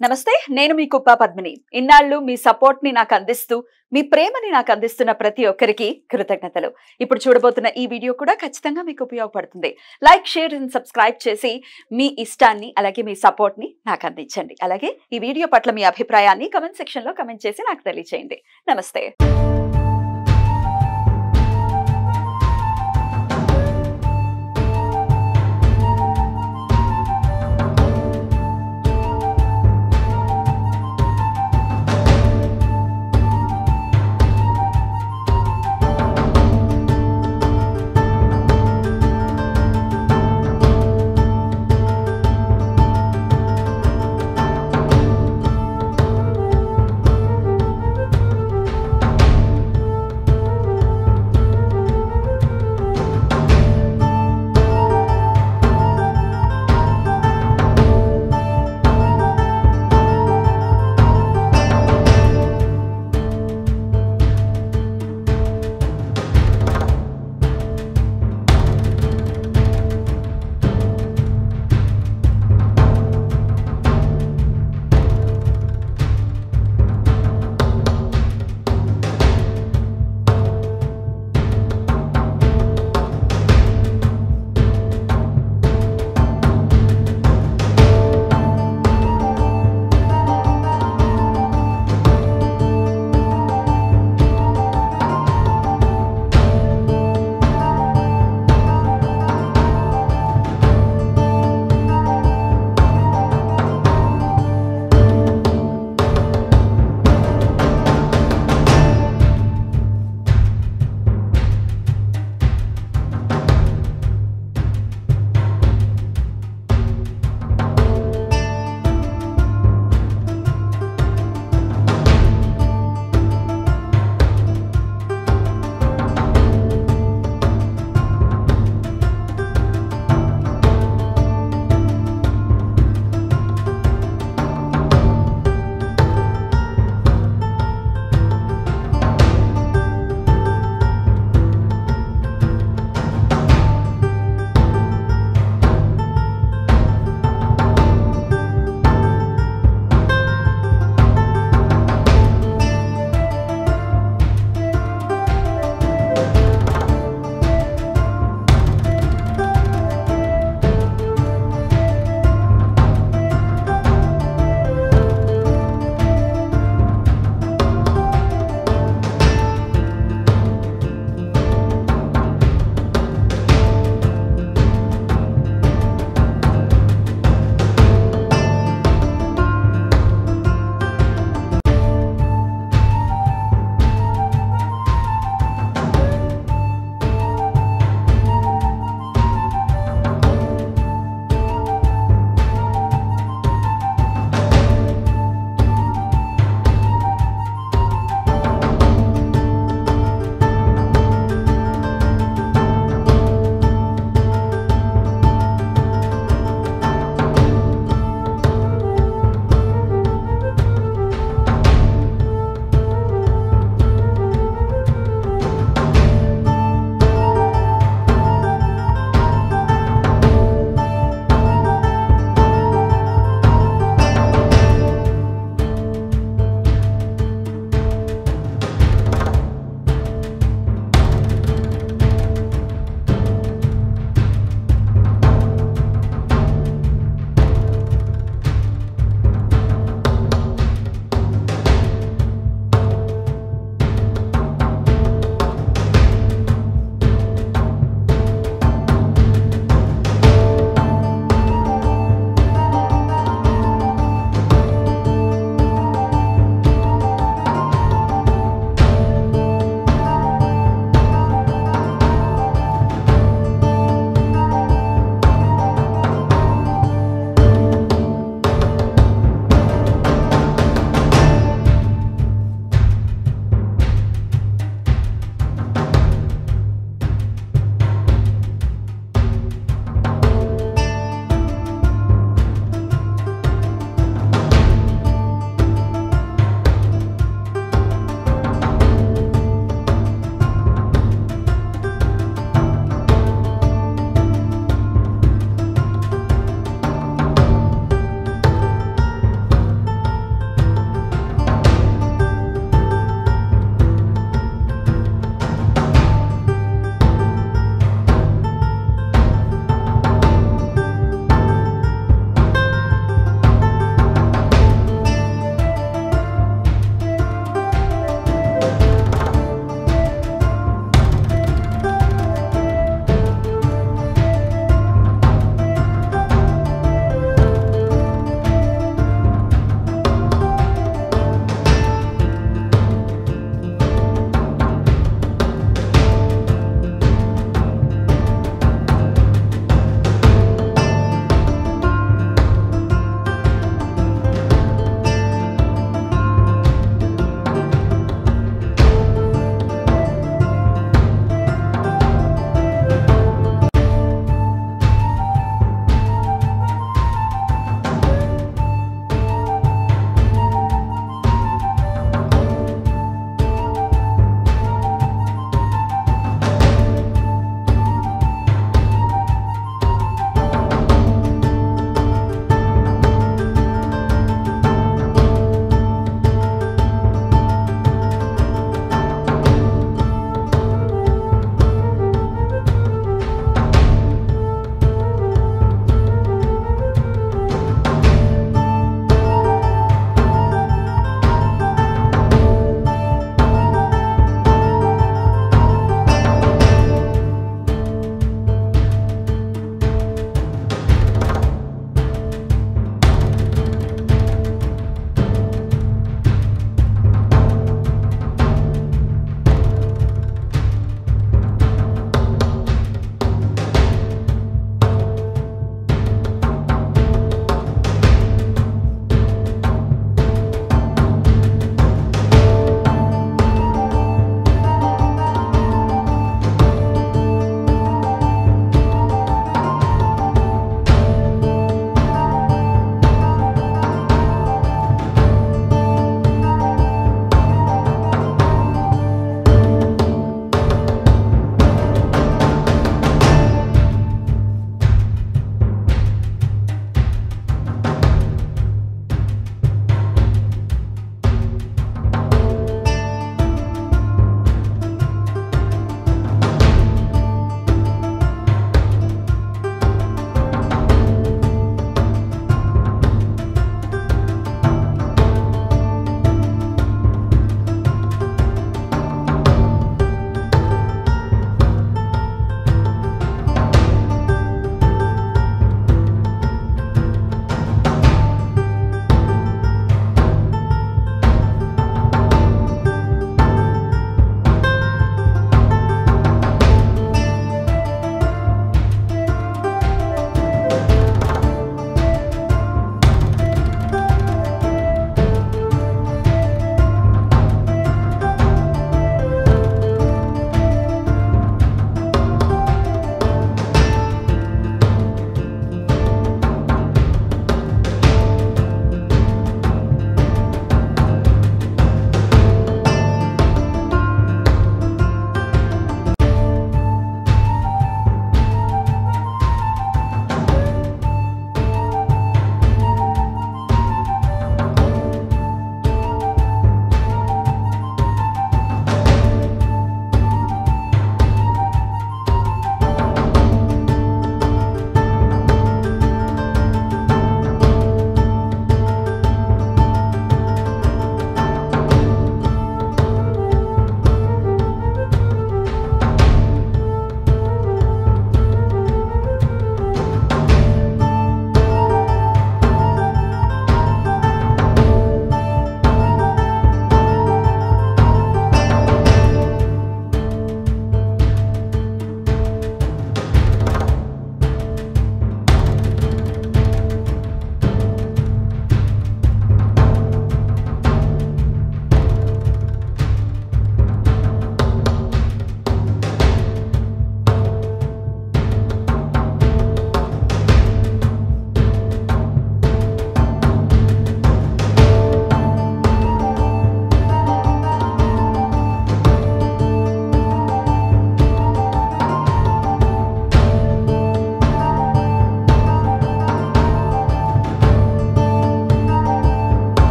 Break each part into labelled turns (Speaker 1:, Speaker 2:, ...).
Speaker 1: నమస్తే నేను మీ కుప్ప పద్మిని ఇన్నాళ్ళు మీ సపోర్ట్ ని నాకు అందిస్తూ మీ ప్రేమని నాకు అందిస్తున్న ప్రతి ఒక్కరికి కృతజ్ఞతలు ఇప్పుడు చూడబోతున్న ఈ వీడియో కూడా ఖచ్చితంగా మీకు ఉపయోగపడుతుంది లైక్ షేర్ అండ్ సబ్స్క్రైబ్ చేసి మీ ఇష్టాన్ని అలాగే మీ సపోర్ట్ ని నాకు అందించండి అలాగే ఈ వీడియో పట్ల మీ అభిప్రాయాన్ని కామెంట్ సెక్షన్ లో కామెంట్ చేసి నాకు తెలియజేయండి నమస్తే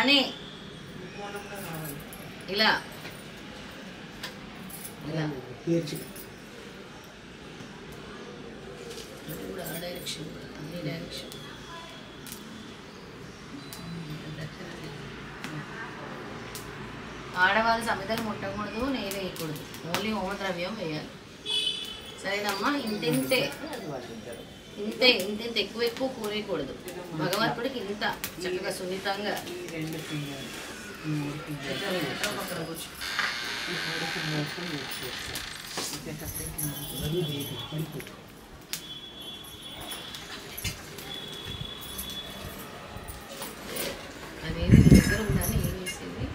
Speaker 2: ఇలానే ఇలా ఇలా డైరెక్షన్ అన్ని డైరెక్షన్ ఆడవాళ్ళు సమితలు ముట్టకూడదు, నెయ్యి వేయకూడదు, ఓన్లీ హోమద్రవ్యం వేయాలి. సరేనమ్మా? ఇంతింతే ఇంతే ఇంతింత ఎక్కువ ఎక్కువ కూరేయకూడదు. భగవంతుడికి ఇంత చక్కగా సున్నితంగా అదేమి దగ్గర ఉండాలి. ఏం చేసేది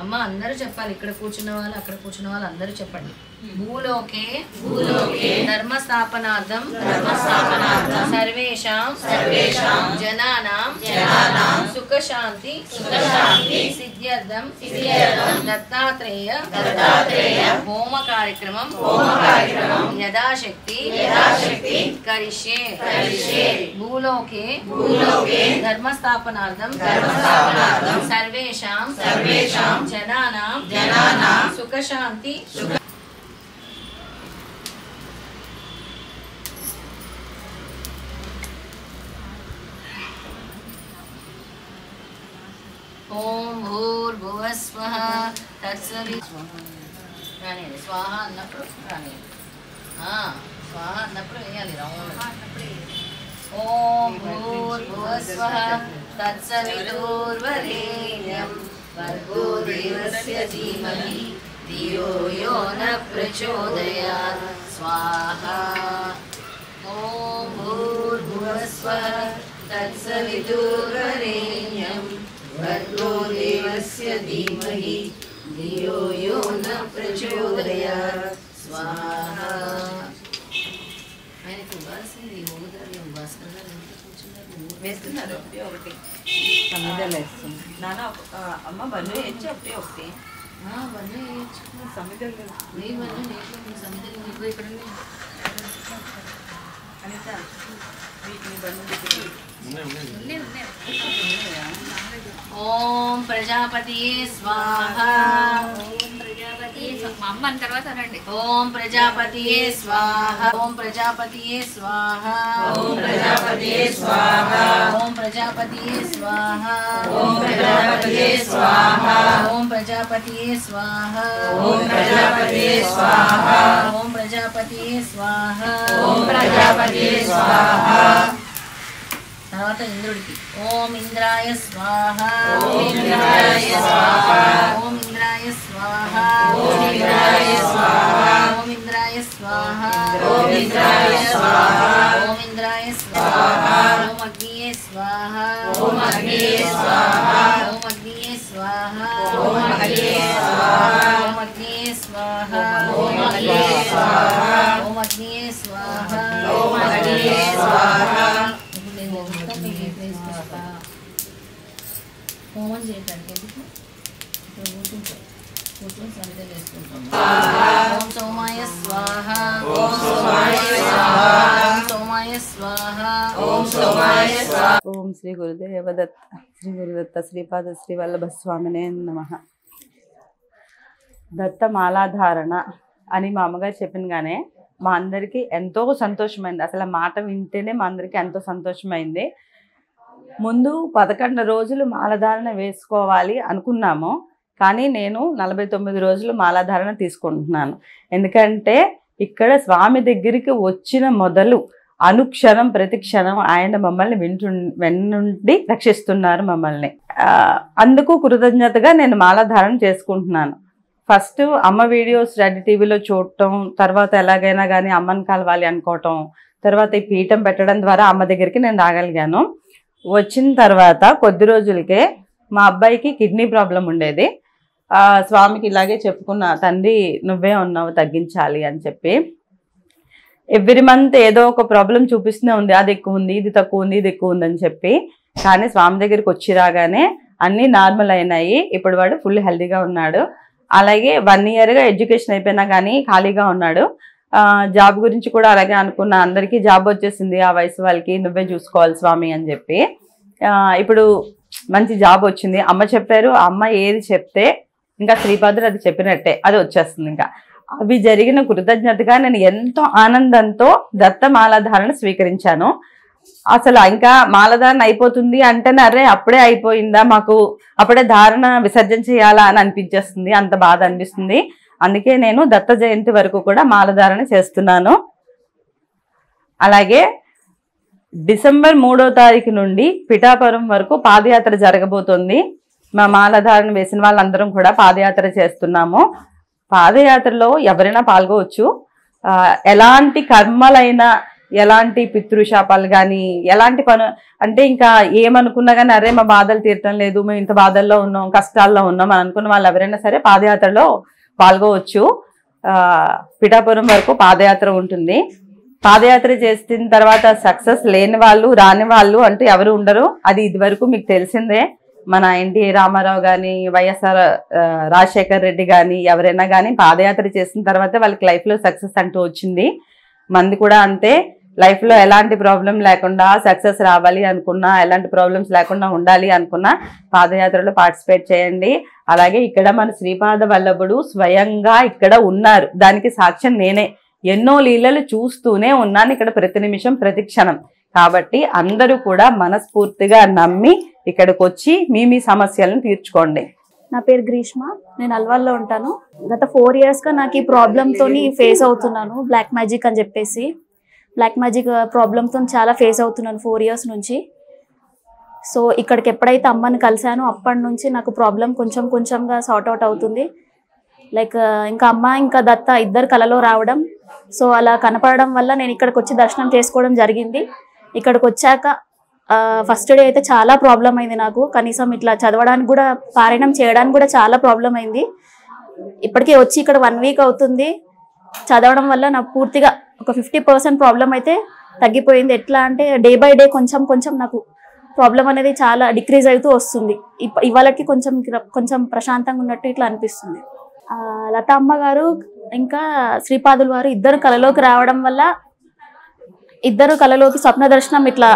Speaker 2: అమ్మ? అందరూ చెప్పాలి. ఇక్కడ కూర్చున్న వాళ్ళు, అక్కడ కూర్చున్న వాళ్ళు అందరూ చెప్పండి. భూలోకే ధర్మస్థాపనార్థం సర్వేషాం జనానాం సుఖశాంతి సిద్ధ్యర్థం దత్తాత్రేయ హోమ కార్యక్రమం యథాశక్తి కరిష్యే. భూలోకే ధర్మస్థాపనార్థం సర్వేషాం జనానాం సుఖశాంతి ఓం భూర్భువస్వః తత్సవితుర్వరేణ్యం రాని స్వాహ అన్నప్పుడు రాని స్వాహ అన్నప్పుడు వేయాలి రౌండ్. ఓం భూర్భువస్వః తత్సవితుర్వరేణ్యం భర్గో దేవస్య ధీమహి ధియో యో న ప్రచోదయాత్ స్వాహా. ఓం భూర్భువస్వః తత్సవితుర్వరేణ్యం భర్గో దేవస్య ధీమహి ధియో యో న ప్రచోదయాత్ స్వాహా. ఆయనకు ఇవ్వాల్సింది హోమద్రవ్యం భాస్కర్ గారు ఎంత కూర్చున్నారు వేస్తున్నారు. ఒకటి
Speaker 3: సమిధలు వేస్తుంది నాన్న. అమ్మ బన్ను వేయచ్చు ఒకటి ఒకటి
Speaker 2: బన్ను వేయచ్చు.
Speaker 3: సమిధలు
Speaker 2: నీ బన్ను నీకు సమిధలు నీకు ఇక్కడ
Speaker 3: అనిత వీటిని బన్ను
Speaker 2: ఓం ప్రజాపతియే స్వాహ.
Speaker 4: మా అమ్మ అన్న తర్వాత అనండి.
Speaker 2: ఓం ప్రజాపతియే స్వాహ. ఓం ప్రజాపతియే స్వాహ.
Speaker 3: ఓం ప్రజాపతియే స్వాహ.
Speaker 2: ఓం ప్రజాపతియే స్వాహ.
Speaker 3: ఓం ప్రజాపతియే స్వాహ.
Speaker 2: ఓం ప్రజాపతియే స్వాహ.
Speaker 3: ఓం ప్రజాపతియే స్వాహ.
Speaker 2: ఓం ప్రజాపతియే స్వాహ.
Speaker 3: ఓం ప్రజాపతియే స్వాహ.
Speaker 2: తర్వాత ఇంద్రుడికి ఓం ఇంద్రాయ స్వాహ.
Speaker 3: ఓం ఇంద్రాయ స్వాహ.
Speaker 2: ఓం ఇంద్రాయ స్వాహ.
Speaker 3: ఓం ఇంద్రాయ స్వాహ.
Speaker 2: ఓం ఇంద్రాయ స్వాహ.
Speaker 3: ఓం ఇంద్రాయ స్వాహ.
Speaker 2: ఓం ఇంద్రాయ స్వాహ. ఓం అగ్నియే స్వాహ.
Speaker 3: ఓం అగ్నియే స్వాహ.
Speaker 2: ఓం అగ్నియే స్వాహ.
Speaker 3: ఓం అగ్నియే స్వాహ.
Speaker 2: ఓం అగ్నియే స్వాహ.
Speaker 3: ఓం అగ్నియే స్వాహ.
Speaker 2: ఓం అగ్నియే స్వాహ.
Speaker 3: ఓం అగ్నియే స్వాహ.
Speaker 2: హోమం చేయటానికి ఎందుకు కూర్చొని సమిధలు వేసుకుంటాం. ఓం సోమాయ స్వాహ.
Speaker 3: ఓం సోమాయ స్వాహ.
Speaker 2: ఓం సోమాయ స్వాహ.
Speaker 3: ఓం సోమాయ స్వాహ.
Speaker 5: ఓం శ్రీ గురుదేవదత్త శ్రీ గురుదత్త శ్రీపాద శ్రీ వల్లభ స్వామినే నమః. దత్త మాలాధారణ అని మా అమ్మగారు చెప్పినగానే మా అందరికీ ఎంతో సంతోషమైంది. అసలు మాట వింటేనే మా అందరికీ ఎంతో సంతోషమైంది. ముందు 11 రోజులు మాలధారణ వేసుకోవాలి అనుకున్నాము, కానీ నేను 49 రోజులు మాలాధారణ తీసుకుంటున్నాను. ఎందుకంటే ఇక్కడ స్వామి దగ్గరికి వచ్చిన మొదలు అనుక్షణం ప్రతి క్షణం ఆయన మమ్మల్ని వెన్నుండి రక్షిస్తున్నారు మమ్మల్ని. అందుకు కృతజ్ఞతగా నేను మాలాధారణ చేసుకుంటున్నాను. ఫస్ట్ అమ్మ వీడియోస్ రెడ్డి టీవీలో చూడటం, తర్వాత ఎలాగైనా కానీ అమ్మని కలవాలి అనుకోవటం, తర్వాత ఈ పీఠం పెట్టడం ద్వారా అమ్మ దగ్గరికి నేను రాగలిగాను. వచ్చిన తర్వాత కొద్ది రోజులకే మా అబ్బాయికి కిడ్నీ ప్రాబ్లం ఉండేది. స్వామికి ఇలాగే చెప్పుకున్నా, తండ్రి నువ్వే ఉన్నావు తగ్గించాలి అని చెప్పి. ఎవ్రీ మంత్ ఏదో ఒక ప్రాబ్లం చూపిస్తూనే ఉంది, అది ఎక్కువ ఉంది, ఇది తక్కువ ఉంది, ఇది ఎక్కువ ఉంది అని చెప్పి. కానీ స్వామి దగ్గరికి వచ్చి రాగానే అన్నీ నార్మల్ అయినాయి. ఇప్పుడు వాడు ఫుల్ హెల్తీగా ఉన్నాడు. అలాగే 1 ఇయర్గా ఎడ్యుకేషన్ అయిపోయినా కానీ ఖాళీగా ఉన్నాడు. జాబ్ గురించి కూడా అలాగే అనుకున్నా, అందరికీ జాబ్ వచ్చేసింది ఆ వయసు వాళ్ళకి, నువ్వే చూసుకోవాలి స్వామి అని చెప్పి. ఇప్పుడు మంచి జాబ్ వచ్చింది. అమ్మ చెప్పారు, అమ్మ ఏది చెప్తే ఇంకా శ్రీపాదుడు అది చెప్పినట్టే అది వచ్చేస్తుంది. ఇంకా అవి జరిగిన కృతజ్ఞతగా నేను ఎంతో ఆనందంతో దత్తమాలాధారణ స్వీకరించాను. అసలు ఇంకా మాలధారణ అయిపోతుంది అంటేనే అరే అప్పుడే అయిపోయిందా, మాకు అప్పుడే ధారణ విసర్జన చేయాలా అని అనిపించేస్తుంది, అంత బాధ అనిపిస్తుంది. అందుకే నేను దత్త జయంతి వరకు కూడా మాలధారణ చేస్తున్నాను. అలాగే డిసెంబర్ 3వ తారీఖు నుండి పిఠాపురం వరకు పాదయాత్ర జరగబోతుంది. మా మాలధారణ వేసిన వాళ్ళందరం కూడా పాదయాత్ర చేస్తున్నాము. పాదయాత్రలో ఎవరైనా పాల్గొవచ్చు. ఎలాంటి కర్మలైనా, ఎలాంటి పితృశాపాలు కానీ, ఎలాంటి పను అంటే ఇంకా ఏమనుకున్నా కానీ అరే మా బాధలు తీరటం లేదు, మేము ఇంత బాధల్లో ఉన్నాం, కష్టాల్లో ఉన్నాం అని అనుకున్న వాళ్ళు ఎవరైనా సరే పాదయాత్రలో పాల్గొవచ్చు. పిఠాపురం వరకు పాదయాత్ర ఉంటుంది. పాదయాత్ర చేసిన తర్వాత సక్సెస్ లేని వాళ్ళు, రాని వాళ్ళు అంటూ ఎవరు ఉండరు. అది ఇదివరకు మీకు తెలిసిందే. మన ఎన్టీ రామారావు కానీ, వైఎస్ఆర్ రాజశేఖర్ రెడ్డి కానీ, ఎవరైనా కానీ పాదయాత్ర చేసిన తర్వాత వాళ్ళకి లైఫ్లో సక్సెస్ అంటూ వచ్చింది. మంది కూడా అంతే. లైఫ్లో ఎలాంటి ప్రాబ్లం లేకుండా సక్సెస్ రావాలి అనుకున్నా, ఎలాంటి ప్రాబ్లమ్స్ లేకుండా ఉండాలి అనుకున్నా పాదయాత్రలో పార్టిసిపేట్ చేయండి. అలాగే ఇక్కడ మన శ్రీపాద వల్లభుడు స్వయంగా ఇక్కడ ఉన్నారు, దానికి సాక్ష్యం నేనే. ఎన్నో లీలలు చూస్తూనే ఉన్నాను ఇక్కడ ప్రతి నిమిషం ప్రతి క్షణం. కాబట్టి అందరూ కూడా మనస్ఫూర్తిగా నమ్మి ఇక్కడికి వచ్చి మీ సమస్యలను తీర్చుకోండి.
Speaker 4: నా పేరు గ్రీష్మ, నేను అల్వాల్లో ఉంటాను. గత 4 yearsగా నాకు ఈ ప్రాబ్లంతో ఫేస్ అవుతున్నాను. బ్లాక్ మ్యాజిక్ అని చెప్పేసి బ్లాక్ మ్యాజిక్ ప్రాబ్లంతో చాలా ఫేస్ అవుతున్నాను 4 years నుంచి. సో ఇక్కడికి ఎప్పుడైతే అమ్మని కలిశానో అప్పటి నుంచి నాకు ప్రాబ్లం కొంచెం కొంచెంగా సార్ట్ అవుట్ అవుతుంది. లైక్ ఇంకా అమ్మ ఇంకా దత్త ఇద్దరు కలలో రావడం, సో అలా కనపడడం వల్ల నేను ఇక్కడికి వచ్చి దర్శనం చేసుకోవడం జరిగింది. ఇక్కడికి వచ్చాక ఫస్ట్ డే అయితే చాలా ప్రాబ్లం అయింది నాకు. కనీసం ఇట్లా చదవడానికి కూడా, పారాయణం చేయడానికి కూడా చాలా ప్రాబ్లం అయింది. ఇప్పటికే వచ్చి ఇక్కడ 1 week అవుతుంది. చదవడం వల్ల నాకు పూర్తిగా ఒక 50% ప్రాబ్లం అయితే తగ్గిపోయింది. ఎట్లా అంటే డే బై డే కొంచెం కొంచెం నాకు ప్రాబ్లం అనేది చాలా డిక్రీజ్ అవుతూ వస్తుంది. ఇవాళకి కొంచెం ప్రశాంతంగా ఉన్నట్టు ఇట్లా అనిపిస్తుంది. లత అమ్మగారు ఇంకా శ్రీపాదుల వారు ఇద్దరు కళలోకి రావడం వల్ల, ఇద్దరు కళలోకి స్వప్న దర్శనం ఇట్లా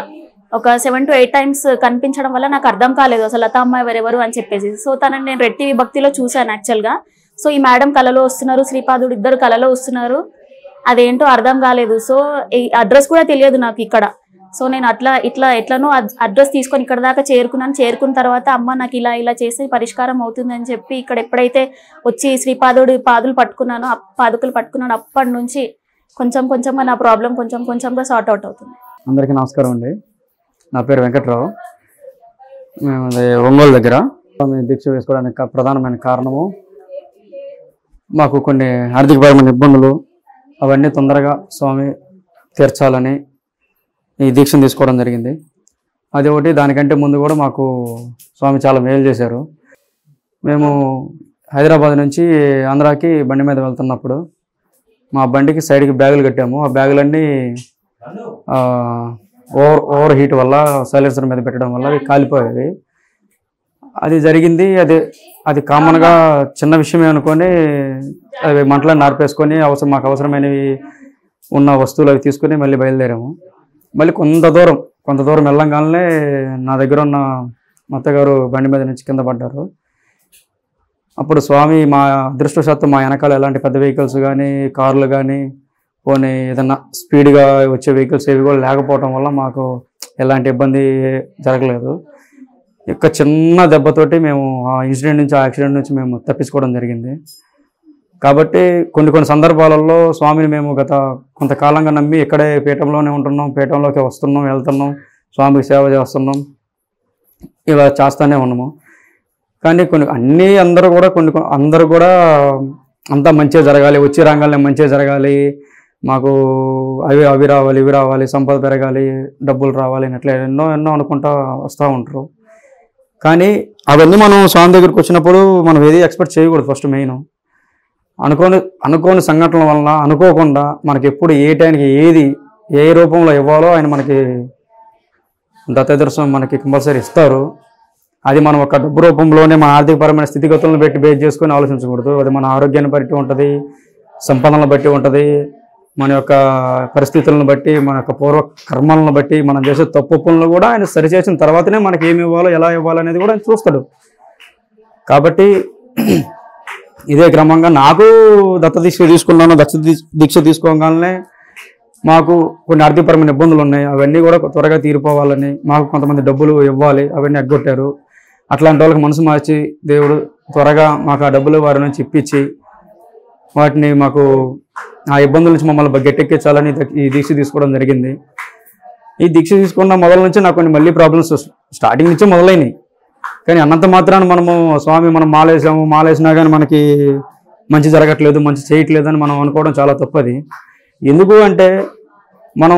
Speaker 4: ఒక 7 to 8 times కనిపించడం వల్ల నాకు అర్థం కాలేదు అసలు లత అమ్మ ఎవరెవరు అని చెప్పేసి. సో తనని నేను రెట్టి విభక్తిలో చూశాను యాక్చువల్గా. సో ఈ మేడం కళలో వస్తున్నారు, శ్రీపాదుడు ఇద్దరు కళలో వస్తున్నారు, అదేంటో అర్థం కాలేదు. సో ఈ అడ్రస్ కూడా తెలియదు నాకు ఇక్కడ. సో నేను ఎట్లనో అడ్రస్ తీసుకొని ఇక్కడ దాకా చేరుకున్నాను. చేరుకున్న తర్వాత అమ్మ నాకు ఇలా చేసి పరిష్కారం అవుతుంది అని చెప్పి ఇక్కడ ఎప్పుడైతే వచ్చి శ్రీపాదుడు పాదుకులు పట్టుకున్నానో అప్పటి నుంచి కొంచెంగా నా ప్రాబ్లం కొంచెంగా సార్ట్ అవుట్ అవుతుంది.
Speaker 6: అందరికీ నమస్కారం అండి. నా పేరు వెంకట్రావు. మేము ఒంగోలు దగ్గర దీక్ష వేసుకోవడానికి ప్రధానమైన కారణము మాకు కొన్ని ఆర్థికపరమైన ఇబ్బందులు, అవన్నీ తొందరగా స్వామి తీర్చాలని ఈ దీక్షను తీసుకోవడం జరిగింది. అది ఒకటి. దానికంటే ముందు కూడా మాకు స్వామి చాలా మేలు చేశారు. మేము హైదరాబాద్ నుంచి ఆంధ్రాకి బండి మీద వెళ్తున్నప్పుడు మా బండికి సైడ్కి బ్యాగులు కట్టాము. ఆ బ్యాగులన్నీ ఓవర్ హీట్ వల్ల సైలెన్సర్ మీద పెట్టడం వల్ల అవి కాలిపోయేవి. అది జరిగింది. అది కామన్గా చిన్న విషయమే అనుకొని అవి మంటలను నార్పేసుకొని మాకు అవసరమైనవి ఉన్న వస్తువులు అవి తీసుకొని మళ్ళీ బయలుదేరాము. మళ్ళీ కొంత దూరం వెళ్ళంగానే నా దగ్గర ఉన్న అత్తగారు బండి మీద నుంచి కింద పడ్డారు. అప్పుడు స్వామి మా అదృష్టవశాత్తు మా వెనకాల ఎలాంటి పెద్ద వెహికల్స్ కానీ, కార్లు కానీ, పోనీ ఏదన్నా స్పీడ్గా వచ్చే వెహికల్స్ ఏవి కూడా లేకపోవడం వల్ల మాకు ఎలాంటి ఇబ్బంది జరగలేదు. ఇక చిన్న దెబ్బతోటి మేము ఆ యాక్సిడెంట్ నుంచి మేము తప్పించుకోవడం జరిగింది. కాబట్టి కొన్ని సందర్భాలలో స్వామిని మేము గత కొంతకాలంగా నమ్మి ఇక్కడే పీఠంలోనే ఉంటున్నాం, పీఠంలోకి వస్తున్నాం, వెళ్తున్నాం, స్వామికి సేవ చేస్తున్నాం, ఇలా చేస్తూనే ఉన్నాము. కానీ అందరూ కూడా అంతా మంచిగా జరగాలి, వచ్చి రంగాలనే మంచిగా జరగాలి, మాకు అవి రావాలి, ఇవి రావాలి, సంపద పెరగాలి, డబ్బులు రావాలి అని అట్లా ఎన్నో అనుకుంటా వస్తూ ఉంటారు. కానీ అవన్నీ మనం స్వామి దగ్గరికి వచ్చినప్పుడు మనం ఏది ఎక్స్పెక్ట్ చేయకూడదు. ఫస్ట్ మెయిన్ అనుకోని సంఘటనల వలన అనుకోకుండా మనకి ఎప్పుడు ఏ టైంకి ఏ రూపంలో ఇవ్వాలో ఆయన మనకి దత్తదర్శనం మనకి కంపల్సరీ ఇస్తారు. అది మనం ఒక డబ్బు రూపంలోనే మన ఆర్థికపరమైన స్థితిగతులను బేస్ చేసుకొని ఆలోచించకూడదు. అది మన ఆరోగ్యాన్ని బట్టి ఉంటుంది, సంపదలను బట్టి ఉంటుంది, మన యొక్క పరిస్థితులను బట్టి, మన యొక్క పూర్వ కర్మలను బట్టి, మనం చేసే తప్పులను కూడా ఆయన సరిచేసిన తర్వాతనే మనకి ఏమి ఇవ్వాలో, ఎలా ఇవ్వాలో అనేది కూడా ఆయన చూస్తాడు. కాబట్టి ఇదే క్రమంగా నాకు దత్త దీక్ష తీసుకోగానే మాకు కొన్ని ఆర్థికపరమైన ఇబ్బందులు ఉన్నాయి. అవన్నీ కూడా త్వరగా తీరిపోవాలని, మాకు కొంతమంది డబ్బులు ఇవ్వాలి, అవన్నీ ఎగ్గొట్టారు. అట్లాంటి వాళ్ళకి మనసు మార్చి దేవుడు త్వరగా మాకు ఆ డబ్బులు వారి నుంచి ఇప్పించి వాటిని మాకు ఆ ఇబ్బందుల నుంచి మమ్మల్ని గట్టెక్కించాలని ఈ దీక్ష తీసుకోవడం జరిగింది. ఈ దీక్ష తీసుకున్న మొదల నుంచి నాకు కొన్ని మళ్ళీ ప్రాబ్లమ్స్ స్టార్టింగ్ నుంచే మొదలైనవి. కానీ అన్నంత మాత్రాన మనము స్వామి మనం మాలేసినా కానీ మనకి మంచి జరగట్లేదు, మంచి చేయట్లేదు అని మనం అనుకోవడం చాలా తప్పది. ఎందుకు అంటే మనం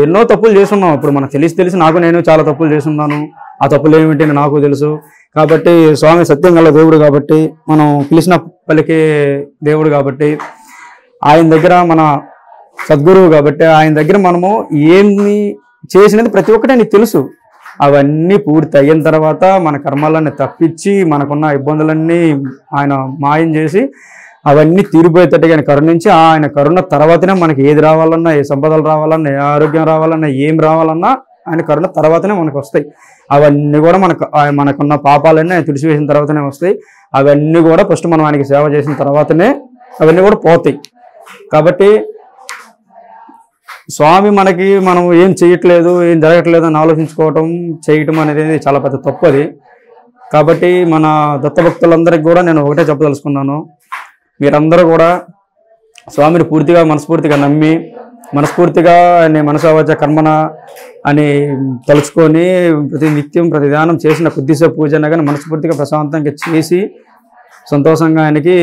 Speaker 6: ఎన్నో తప్పులు చేస్తున్నాం. ఇప్పుడు మనకు తెలిసి నేను చాలా తప్పులు చేస్తున్నాను. ఆ తప్పులు ఏమిటి నాకు తెలుసు. కాబట్టి స్వామి సత్యం గల దేవుడు కాబట్టి, మనం పిలిచిన పలికే దేవుడు కాబట్టి, ఆయన దగ్గర మన సద్గురువు కాబట్టి ఆయన దగ్గర మనము ఏమి చేసినది ప్రతి ఒక్కటి ఆయనకి తెలుసు. అవన్నీ పూర్తి అయిన తర్వాత మన కర్మలన్నీ తప్పించి మనకున్న ఇబ్బందులన్నీ ఆయన మాయం చేసి అవన్నీ తీరిపోయేటట్టుగా ఆయన కరుణించి, ఆయన కరుణ తర్వాతనే మనకి ఏది రావాలన్నా, ఏ సంపదలు రావాలన్నా, ఏ ఆరోగ్యం రావాలన్నా, ఏం రావాలన్నా ఆయన కరుణ తర్వాతనే మనకు వస్తాయి. అవన్నీ కూడా మనకున్న పాపాలన్నీ ఆయన తుడిచివేసిన తర్వాతనే వస్తాయి. అవన్నీ కూడా ఫస్ట్ మనం ఆయనకి సేవ చేసిన తర్వాతనే అవన్నీ కూడా పోతాయి. కాబట్టి స్వామి మనకి మనం ఏం చేయట్లేదు, ఏం జరగట్లేదు అని ఆలోచించుకోవటం, చేయటం అనేది చాలా పెద్ద తప్పు అది. కాబట్టి మన దత్తభక్తులందరికీ కూడా నేను ఒకటే చెప్పదలుచుకున్నాను, మీరందరూ కూడా స్వామిని పూర్తిగా మనస్ఫూర్తిగా నమ్మి, మనస్ఫూర్తిగా ఆయన మనసావాచ కర్మన అని తలుచుకొని ప్రతి నిత్యం ప్రతి ధ్యానం చేసిన కొద్దిసేపు పూజన కానీ మనస్ఫూర్తిగా ప్రశాంతంగా చేసి సంతోషంగా ఆయనకి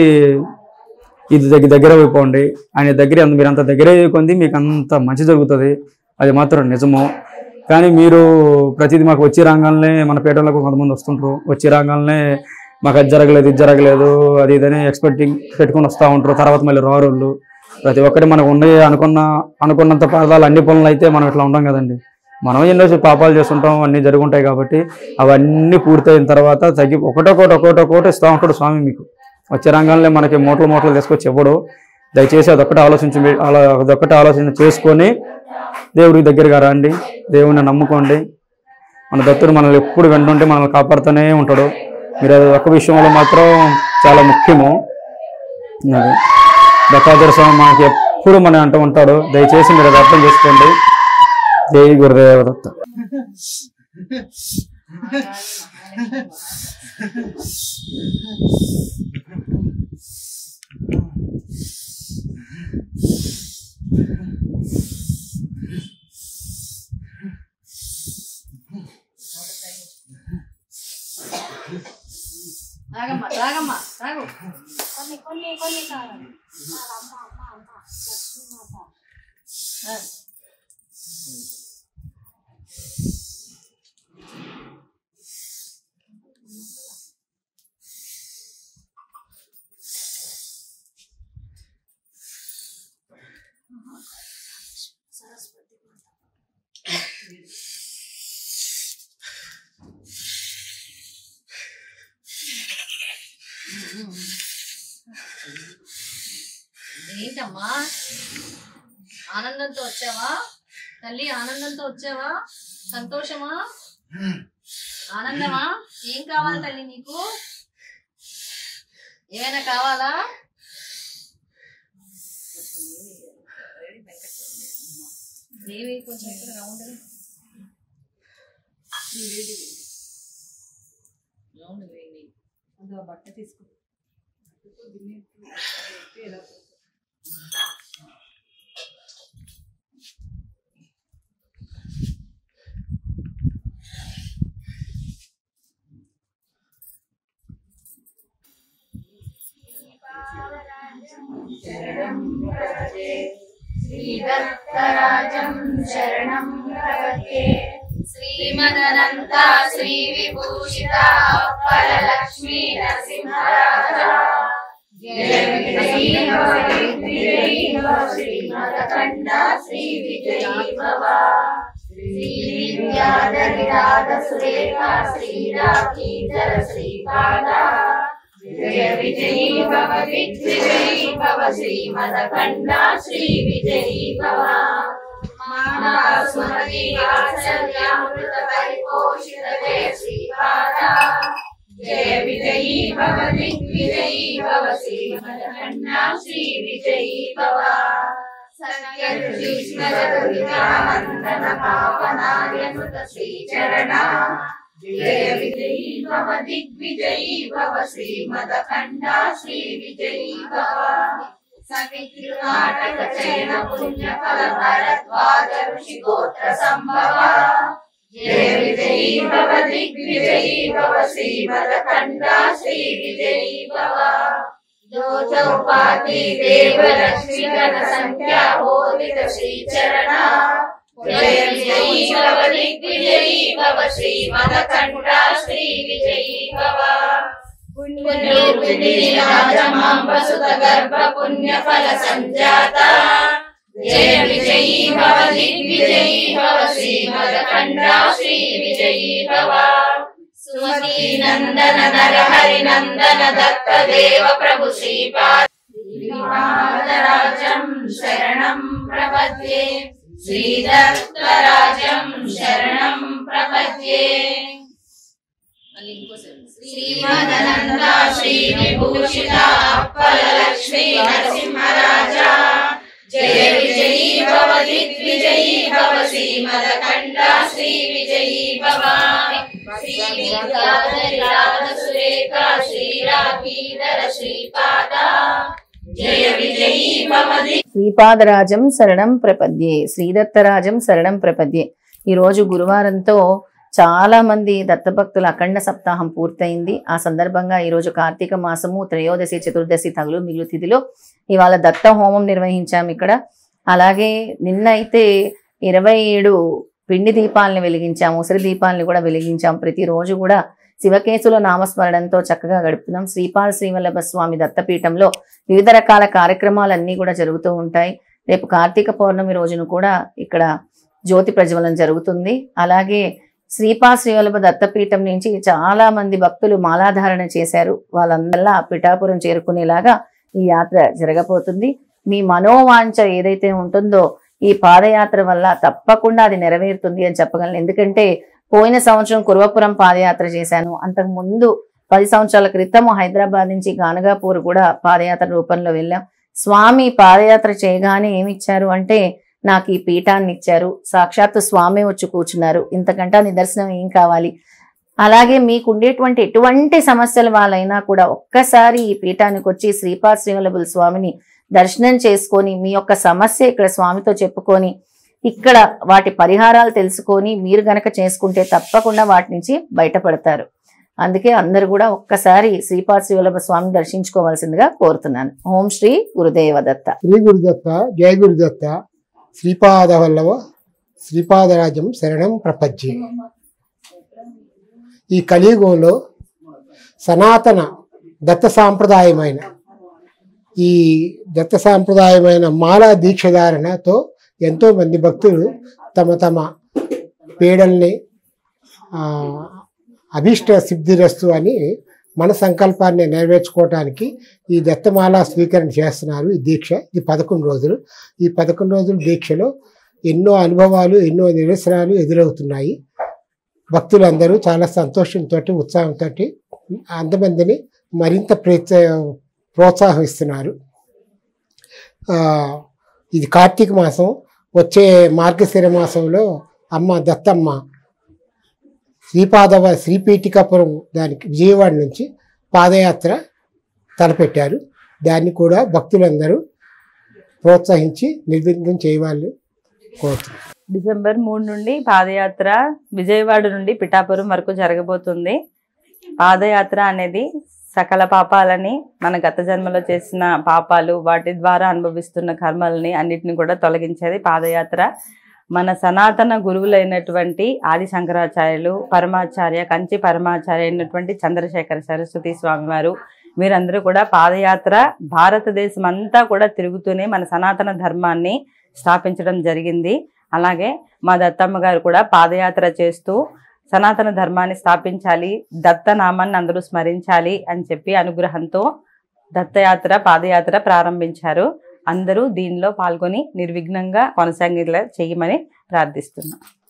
Speaker 6: ఇది దగ్గర అయిపోండి. ఆయన దగ్గర మీరు అంత దగ్గర కొంది మీకు అంత మంచి జరుగుతుంది. అది మాత్రం నిజము. కానీ మీరు ప్రతిదీ మాకు వచ్చి రాగానే మన పేటలకు కొంతమంది వస్తుంటారు, వచ్చి రాగానే మాకు అది జరగలేదు, ఇది జరగలేదు, అది ఇదని ఎక్స్పెక్టింగ్ పెట్టుకొని వస్తూ ఉంటారు. తర్వాత మళ్ళీ రారోళ్ళు. ప్రతి ఒక్కటి మనకు ఉన్నాయి అనుకున్నంత పదాలు అన్ని పనులు అయితే మనం ఇట్లా ఉంటాం కదండి. మనం ఎన్నో పాపాలు చేస్తుంటాం, అన్నీ జరుగుంటాయి. కాబట్టి అవన్నీ పూర్తయిన తర్వాత ఒకటొకటి ఇస్తూ ఉంటాడు స్వామి. మీకు వచ్చే రంగాల్లో మనకి మూటలు తీసుకొచ్చి ఇవ్వడు. దయచేసి అదొక్కటి ఆలోచన చేసుకొని దేవుడికి దగ్గరగా రండి, దేవుడిని నమ్ముకోండి. మన దత్తుడు మనల్ని ఎప్పుడు వెంటుంటే మనల్ని కాపాడుతూనే ఉంటాడు. మీరు అది ఒక్క విషయంలో మాత్రం చాలా ముఖ్యము. దత్తాత్రేయ స్వామి మనకి ఎప్పుడు మన అంటూ ఉంటాడు. దయచేసి మీరు అది అర్థం చేసుకోండి. జై గురుదేవ దత్త.
Speaker 2: ఏంటమ్మా ఆనందంతో వచ్చావా తల్లి? ఆనందంతో వచ్చావా? సంతోషమా? ఆనందమా? ఏం కావాలి తల్లి నీకు? ఏమైనా కావాలా? దేవి కొంచెం రౌండ్ బట్ట తీసుకో.
Speaker 7: శ్రీదత్తరాజం శరణం ప్రపద్యే శ్రీమదనంత శ్రీ విభూషిత ఫలలక్ష్మీ నరసింహరాజ శ్రీమదఖండ శ్రీ విజయీభవ శ్రీ విద్యాధరిరాధ సురేఖ శ్రీరాఖీధర శ్రీపాద जय विजयी भव दिग्विजयी भव श्रीमदखण्डा श्री विजयी भव माता सुमति वात्सल्यामृत परिपोषित जय श्रीपादा जय विजयी भव दिग्विजयी भव श्रीमदखण्डा श्री विजयी भव सत्यदृष्टिस्मरदुर्गानन्दन पावनार्यनुत श्रीचरणा जय विजयी भव दिग्विजयी भव श्रीमदखण्डा श्री विजयी भव सवितृनाटक चयन पुण्यफल भरद्वाज ऋषि गोत्र संभव जय विजयी भव दिग्विजयी भव श्रीमदखण्डा श्री विजयी भव जो चौपाती देव लक्ष्मी गण संख्या बोधित श्रीचरणा जय विजयी भव दिग्विजयी भव श्रीमदखण्डा श्री विजयी भव पुण्यरूपिणी राजमां वसुत गर्भ पुण्यफल संजाता जय विजयी भव दिग्विजयी भव श्रीमदखण्डा श्री विजयी भव सुमती नंदन नर हरि नंदन दत्त देव प्रभु श्रीपादराजं शरणं प्रपद्ये श्रीदत्तराजं शरणं प्रपद्ये श्रीमदनंदा श्री विभूषिता अप्पल लक्ष्मी नरसिंहराजा जय विजयी भव दिग्विजयी भव श्रीमदखण्डा श्री विजयी भव श्रीविद्याधरिराधसुरेखा श्रीराभीधर श्रीपादा जय विजयी भव
Speaker 2: శ్రీపాదరాజం శరణం ప్రపద్యే శ్రీదత్తరాజం శరణం ప్రపద్యే. ఈరోజు గురువారంతో చాలా మంది దత్తభక్తుల అఖండ సప్తాహం పూర్తయింది. ఆ సందర్భంగా ఈరోజు కార్తీక మాసము త్రయోదశి చతుర్దశి తగులు మిగులు తిథిలో ఇవాళ దత్త హోమం నిర్వహించాము ఇక్కడ. అలాగే నిన్న అయితే 27 పిండి దీపాలను వెలిగించాము, ఉసిరి దీపాలను కూడా వెలిగించాము. ప్రతిరోజు కూడా శివకేశుల నామస్మరణంతో చక్కగా గడుపుతున్నాం. శ్రీపాద శ్రీవల్లభ స్వామి దత్తపీఠంలో వివిధ రకాల కార్యక్రమాలన్నీ కూడా జరుగుతూ ఉంటాయి. రేపు కార్తీక పౌర్ణమి రోజున కూడా ఇక్కడ జ్యోతి ప్రజ్వలన జరుగుతుంది. అలాగే శ్రీపాద శ్రీవల్లభ దత్తపీఠం నుంచి చాలా మంది భక్తులు మాలాధారణ చేశారు. వాళ్ళందరిలా పిఠాపురం చేరుకునేలాగా ఈ యాత్ర జరగబోతుంది. మీ మనోవాంఛ ఏదైతే ఉంటుందో ఈ పాదయాత్ర వల్ల తప్పకుండా అది నెరవేరుతుంది అని చెప్పగలను. ఎందుకంటే పోయిన సంవత్సరం కుర్వపురం పాదయాత్ర చేశాను. అంతకు ముందు 10 సంవత్సరాల క్రితం హైదరాబాద్ నుంచి గానగాపూర్ కూడా పాదయాత్ర రూపంలో వెళ్ళాం. స్వామి పాదయాత్ర చేయగానే ఏమిచ్చారు అంటే నాకు ఈ పీఠాన్ని ఇచ్చారు. సాక్షాత్తు స్వామి వచ్చి కూర్చున్నారు. ఇంతకంటే నిదర్శనం ఏం కావాలి? అలాగే మీకు ఉండేటువంటి ఎటువంటి సమస్యల వాళ్ళైనా కూడా ఒక్కసారి ఈ పీఠానికి వచ్చి శ్రీపాద శ్రీవల్లభుల స్వామిని దర్శనం చేసుకొని మీ యొక్క సమస్య ఇక్కడ స్వామితో చెప్పుకొని ఇక్కడ వాటి పరిహారాలు తెలుసుకొని మీరు గనక చేసుకుంటే తప్పకుండా వాటి నుంచి బయటపడతారు. అందుకే అందరూ కూడా ఒక్కసారి శ్రీపాద శ్రీవల్లభ స్వామిని దర్శించుకోవాల్సిందిగా కోరుతున్నాను. ఓం శ్రీ గురుదేవ దత్త.
Speaker 8: శ్రీ గురుదత్త, జయ గురుదత్త. శ్రీపాద వల్లభ శ్రీపాదరాజం శరణం ప్రపంచే. ఈ కలియుగంలో సనాతన దత్త సాంప్రదాయమైన మాలా దీక్షధారణతో ఎంతో మంది భక్తులు తమ పీడల్ని అభీష్ట సిద్ధిరస్తు అని మన సంకల్పాన్ని నెరవేర్చుకోవటానికి ఈ దత్తమాల స్వీకరణ చేస్తున్నారు. ఈ దీక్ష ఇది 11 రోజులు. ఈ 11 రోజుల దీక్షలో ఎన్నో అనుభవాలు, ఎన్నో నిరసనాలు ఎదురవుతున్నాయి. భక్తులందరూ చాలా సంతోషంతో, ఉత్సాహంతో అంతమందిని మరింత ప్రోత్సాహిస్తున్నారు. ఇది కార్తీక మాసం. వచ్చే మార్గశిర మాసంలో అమ్మ దత్తమ్మ శ్రీపీఠికాపురం దానికి విజయవాడ నుంచి పాదయాత్ర తలపెట్టారు. దాన్ని కూడా భక్తులందరూ ప్రోత్సహించి నిర్విఘ్నం చేయవాలని కోరుతున్నారు.
Speaker 5: డిసెంబర్ 3 నుండి పాదయాత్ర విజయవాడ నుండి పిఠాపురం వరకు జరగబోతుంది. పాదయాత్ర అనేది సకల పాపాలని, మన గత జన్మలో చేసిన పాపాలు, వాటి ద్వారా అనుభవిస్తున్న కర్మలని అన్నిటిని కూడా తొలగించేది పాదయాత్ర. మన సనాతన గురువులైనటువంటి ఆది శంకరాచార్యులు, పరమాచార్య, కంచి పరమాచార్య అయినటువంటి చంద్రశేఖర సరస్వతి స్వామి వారు, వీరందరూ కూడా పాదయాత్ర భారతదేశం అంతా కూడా తిరుగుతూనే మన సనాతన ధర్మాన్ని స్థాపించడం జరిగింది. అలాగే మా దత్తమ్మ గారు కూడా పాదయాత్ర చేస్తూ సనాతన ధర్మాన్ని స్థాపించాలి, దత్తనామాన్ని అందరూ స్మరించాలి అని చెప్పి అనుగ్రహంతో దత్తయాత్ర పాదయాత్ర ప్రారంభించారు. అందరూ దీనిలో పాల్గొని నిర్విఘ్నంగా కొనసాగేలా చేయమని ప్రార్థిస్తున్నాం.